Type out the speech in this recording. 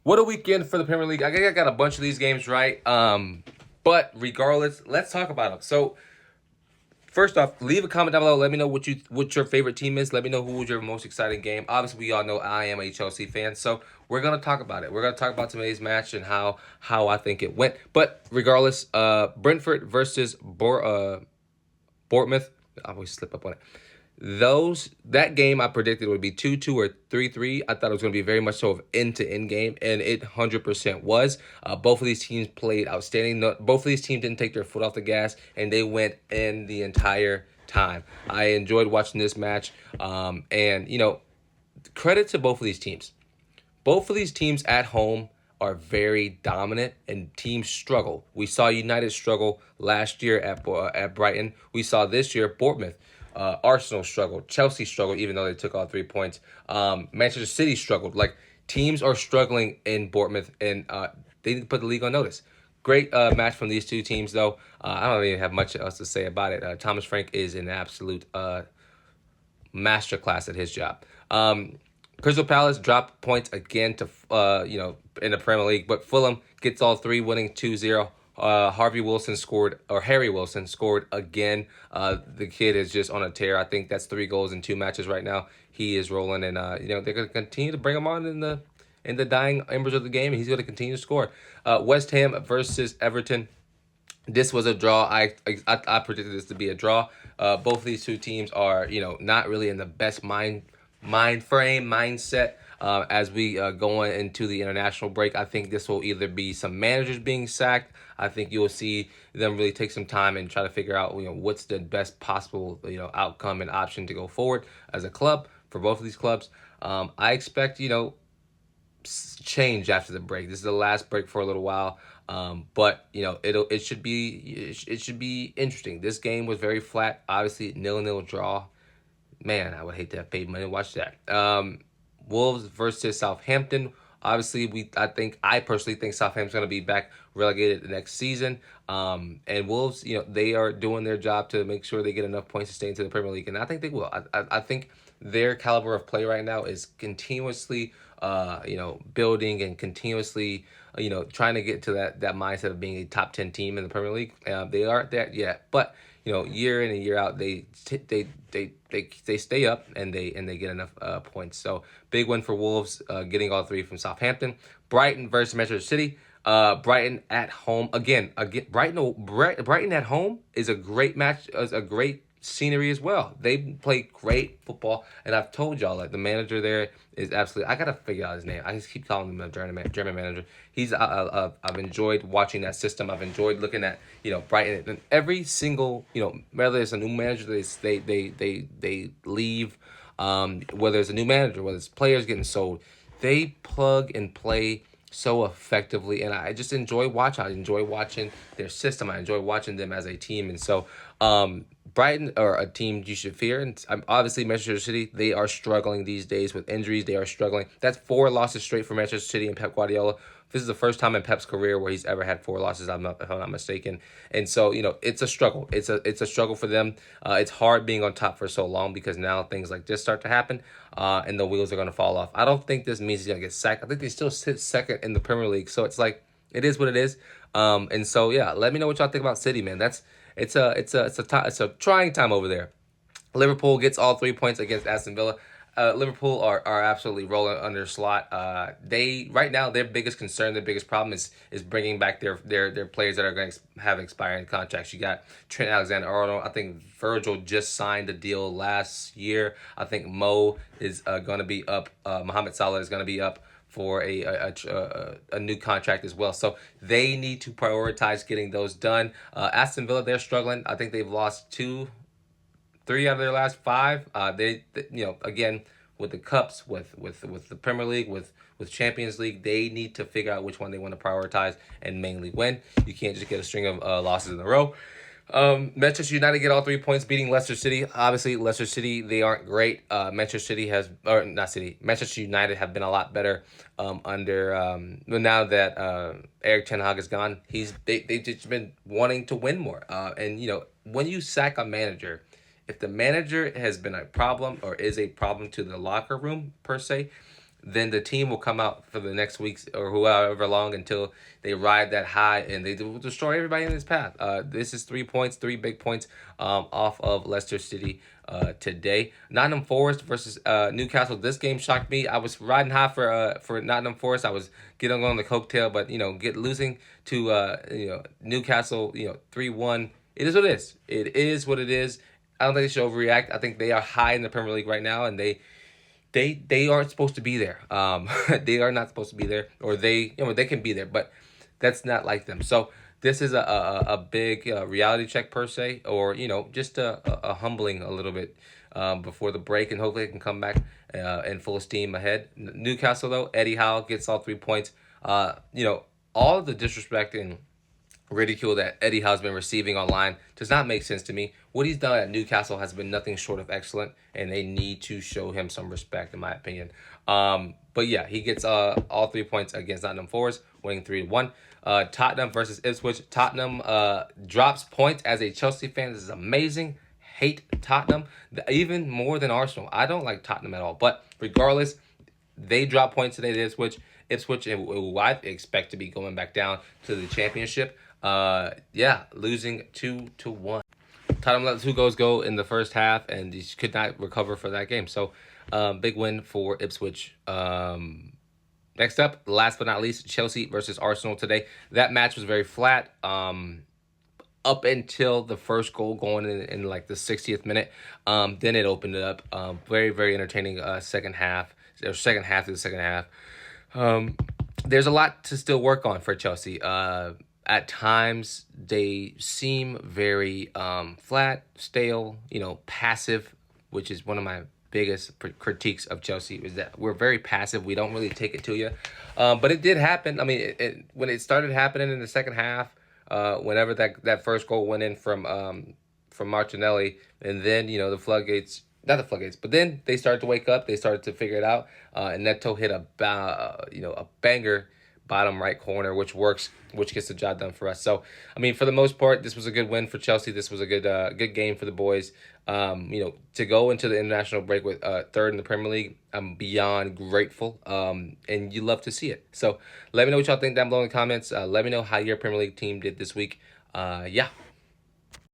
What a weekend for the Premier League. I think I got a bunch of these games right. But regardless, let's talk about them. So first off, leave a comment down below. Let me know what your favorite team is. Let me know who was your most exciting game. Obviously, we all know I am a Chelsea fan, so we're gonna talk about it. We're gonna talk about today's match and how I think it went. But regardless, Brentford versus Bournemouth. I always slip up on it. That game I predicted would be 2-2 or 3-3. I thought it was going to be very much so of end to end game, and it 100% was. Both of these teams played outstanding. Both of these teams didn't take their foot off the gas, and they went in the entire time. I enjoyed watching this match, and credit to both of these teams. Both of these teams at home are very dominant, and teams struggle. We saw United struggle last year at Brighton. We saw this year Bournemouth. Arsenal struggled. Chelsea struggled, even though they took all 3 points. Manchester City struggled. Like, teams are struggling in Bournemouth, and they need to put the league on notice. Great match from these two teams, though. I don't even have much else to say about it. Thomas Frank is an absolute masterclass at his job. Crystal Palace dropped points again to in the Premier League, but Fulham gets all three, winning 2-0. Harry Wilson scored again. The kid is just on a tear. I think that's 3 goals in 2 matches right now. He is rolling, and they're going to continue to bring him on in the dying embers of the game, and he's going to continue to score. West Ham versus Everton. This was a draw. I predicted this to be a draw. Both of these two teams are not really in the best mindset as we go into the international break. I think this will either be some managers being sacked. I think you'll see them really take some time and try to figure out what's the best possible outcome and option to go forward as a club for both of these clubs. I expect change after the break. This is the last break for a little while. But it should be interesting. This game was very flat. Obviously, 0-0 draw. Man, I would hate to have paid money to watch that. Wolves versus Southampton. Obviously, I personally think Southampton's going to be back relegated the next season. And Wolves, they are doing their job to make sure they get enough points to stay into the Premier League, and I think they will. I think their caliber of play right now is continuously, building and continuously, trying to get to that mindset of being a top 10 team in the Premier League. They aren't there yet, but year in and year out, they stay up and they get enough points. So big win for Wolves, getting all three from Southampton. Brighton versus Manchester City. Brighton at home again. Brighton at home is a great match. Is a great scenery as well. They play great football, and I've told y'all, like, the manager there is absolutely. I gotta figure out his name. I just keep calling him a German manager. I've enjoyed watching that system. I've enjoyed looking at Brighton, and every single whether it's a new manager they leave, whether it's a new manager, whether it's players getting sold, they plug and play so effectively, and I just enjoy watching. I enjoy watching their system. I enjoy watching them as a team, and so Brighton are a team you should fear. And obviously, Manchester City, they are struggling these days with injuries. They are struggling. That's 4 losses straight for Manchester City and Pep Guardiola. This is the first time in Pep's career where he's ever had 4 losses. If I'm not mistaken. And so it's a struggle. It's a struggle for them. It's hard being on top for so long because now things like this start to happen, and the wheels are going to fall off. I don't think this means he's going to get sacked. I think they still sit second in the Premier League. So it's like it is what it is. And so yeah, let me know what y'all think about City, man. It's a trying time over there. Liverpool gets all 3 points against Aston Villa. Liverpool are absolutely rolling under slot. They right now their biggest concern, their biggest problem is bringing back their players that are going to have expiring contracts. You got Trent Alexander-Arnold. I think Virgil just signed a deal last year. I think Mo is going to be up. Mohamed Salah is going to be up for a new contract as well. So they need to prioritize getting those done. Aston Villa, they're struggling. I think they've lost 3 out of their last 5. Again, with the cups, with the Premier League, with Champions League, they need to figure out which one they want to prioritize and mainly win. You can't just get a string of losses in a row. Manchester United get all 3 points, beating Leicester City. Obviously, Leicester City, they aren't great. Manchester United have been a lot better under now that Eric Ten Hag is gone. They've just been wanting to win more. And when you sack a manager, if the manager has been a problem or is a problem to the locker room per se, then the team will come out for the next weeks or however long until they ride that high and they will destroy everybody in this path. This is 3 points, 3 big points off of Leicester City today. Nottingham Forest versus Newcastle. This game shocked me. I was riding high for Nottingham Forest. I was getting on the coattail, but losing to Newcastle 3-1. It is what it is. It is what it is. I don't think they should overreact. I think they are high in the Premier League right now, and they aren't supposed to be there. They are not supposed to be there, or they can be there, but that's not like them. So this is a big reality check per se, or just a humbling a little bit before the break, and hopefully it can come back in full steam ahead. Newcastle though, Eddie Howe gets all 3 points. All of the disrespect and ridicule that Eddie Howe's been receiving online does not make sense to me. What he's done at Newcastle has been nothing short of excellent, and they need to show him some respect, in my opinion. But yeah, he gets all 3 points against Nottingham Forest, winning 3-1. Tottenham versus Ipswich. Tottenham drops points. As a Chelsea fan, this is amazing. Hate Tottenham even more than Arsenal. I don't like Tottenham at all. But regardless, they drop points today to Ipswich, who I expect to be going back down to the championship. Losing 2-1. Tottenham let 2 goals go in the first half, and he could not recover for that game. So, big win for Ipswich. Next up, last but not least, Chelsea versus Arsenal today. That match was very flat. Up until the first goal going in like the 60th minute. Then it opened it up. Very, very entertaining second half. Second half to the second half. There's a lot to still work on for Chelsea. At times, they seem very flat, stale, passive, which is one of my biggest critiques of Chelsea, is that we're very passive. We don't really take it to you. But it did happen. I mean, when it started happening in the second half, whenever that first goal went in from Martinelli, and then, the floodgates, not the floodgates, but then they started to wake up. They started to figure it out. And Neto hit a banger bottom right corner, which works, which gets the job done for us. So, I mean, for the most part, this was a good win for Chelsea. This was a good game for the boys. To go into the international break with third in the Premier League, I'm beyond grateful. And you love to see it. So, let me know what y'all think down below in the comments. Let me know how your Premier League team did this week. Yeah.